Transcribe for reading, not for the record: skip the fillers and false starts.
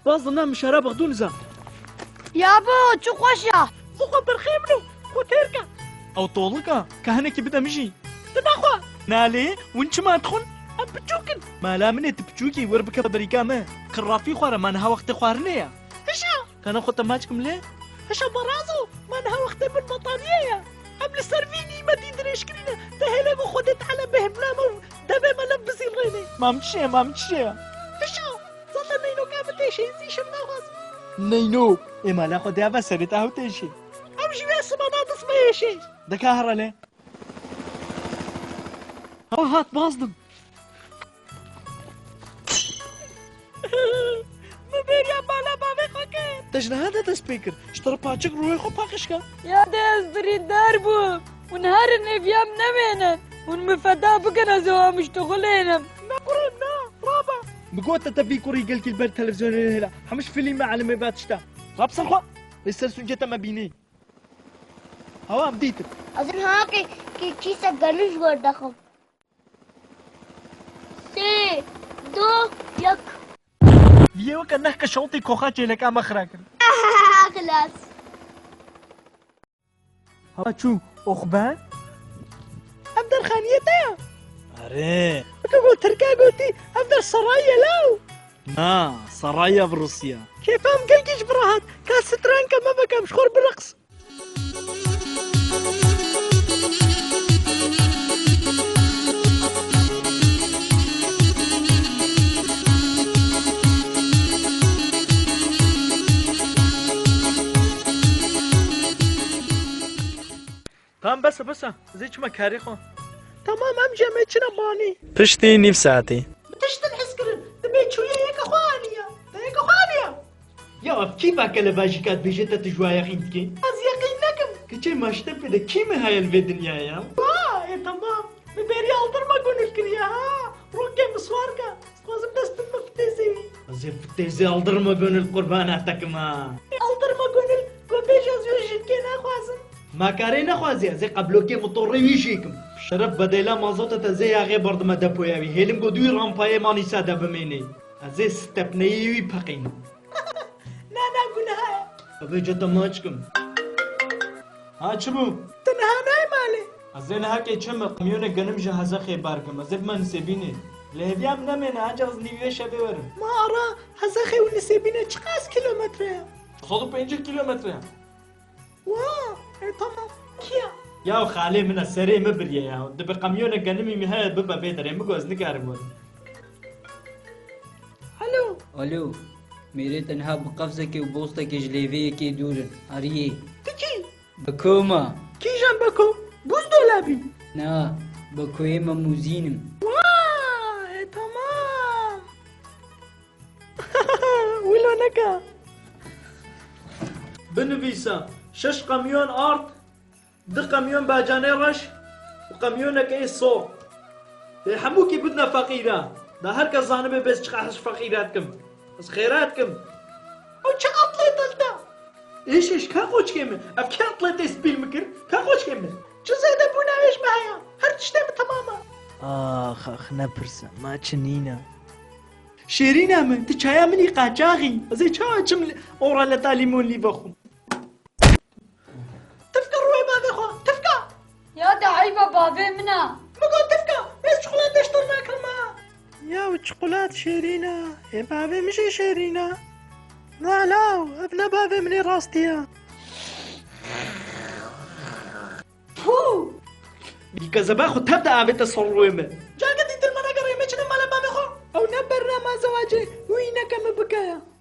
باز نام شراب غدون زا يابا چو خوشا زخوا برخيمنو خوتيركا او طولكا كهنكي بدا مشي تباخوا نالي وانش ما تخون ام بتشوكن ما لا مني تبتشوكي وربك بريكا ما كرافي خوارا ما نها وقت خوارنيا هشا كان اخو تماجكم ليه هشا برازو ما نها وقت بالبطانية ام لسرفيني ما تدريش كرينا تهلا خدت على بهم نامو دبي ما لبسي ريني ما مشي هشا ظل نينو كامل تيشي زيش النغز نينو اما لا خدها بس ريتها تيشي امشي بس ما ناقص ما يشي دكاهرة ليه هات باصدم مبير يا بالا بابي خوكي تجنا هذا تسبيكر اشترى باتشك روحي خو باقشكا يا داز برين داربو ونهار النفيام نمينا ونمفدا بقنا زوا مشتغلينا نقرن نا رابا بقوت تبي كوري قلت البر تلفزيون هلا حمش فيلم على ما باتشتا رابس الخوا لسه سنجتا ما بيني هوا بديت اظن هاكي كيسا قنوش وردخم 3 2 1 ليه كان نحكي شوطي كوخاتي لك اما خراكن خلاص ها شو اخبان ابدر خانيته اري تقول تركا قلتي ابدر سرايا لو نا سرايا بروسيا كيف ام قلقيش براهات كاس ترانكا ما بكى مشخور بالرقص تمام بس زيش مكاري خو تمام ام جمعتنا باني پشتی نیم ساعتی تشتن حسكرن تبيت شوية هيك اخوانيا يا كيف اكل باجيكات بيجيتا تجوايا خينتكي از يقين لكم كيف ما اشتبه كيف هاي الدنيا يا يا تمام ببيري الدر ما قول الكريا ها روكي مسواركا لازم تستم فتيزي زي فتيزي الدر ما قول القربان اتكما الدر ما قول قبيجا زوجين كينا خوازن ما كارينا خوازي زي قبلوكي مطوري ويشيكم شرف بديلا مازوتة زي اغي برد ما دبوياوي هيلم قدوي رامباي ماني سادة بميني زي ستبنيوي بقين نانا قولها ابي جدا ماجكم ها شبو تنها ناي مالي زين هاكي چم قميونة قنم جهازا خيباركم زب ما نسيبيني لهبيام نمينا عجز نيوية شبه ورم ما ارى هزاخي ونسيبيني چقاس كيلومتر 105 كيلومتر واه تمام كيا يا خالي من السري مبريا يا دب قميونة قنمي مها ببا بيدر مگوز نکارم ور الو میرے تنها بقفزة کی وبوسطة کی جليفية کی دورن اريه تكي بكوما كي جنب بكو بوز دولابي نا بكويما موزينم واه تمام ولو نكا بنفيسا 6 قميون ارض د قميون باجاني رش وقميونك اي صوت حموكي بدنا فقيرة ده هركا زانبه بس تقحش فقيراتكم بس خيراتكم او چه اطليت انت ايش كاقوش كيمن اف كي اطليت اسبيل مكر كاقوش كيمن شو زيدا بونا ايش معايا هر تشتم تماما اخ نبرسا ما تشنينا شيرينا من تشايا مني قاجاغي زي تشا جمل اورا لطاليمون لي بخو تفكر روي بابي خو تفكر يا دعيبة بابي منا مقول تفكر بس شوكولاتة اشتر ناكل معاه يا وشوكولات شيرينا يا بابي مشي شيرينا لا ابن بابي مني راستيا فو بكذا باخو تبدا عم تصرويمه جاكتي تلمنا قريمه شنو مال بابي خو او نبرنا ما زواجي وينك مبكايا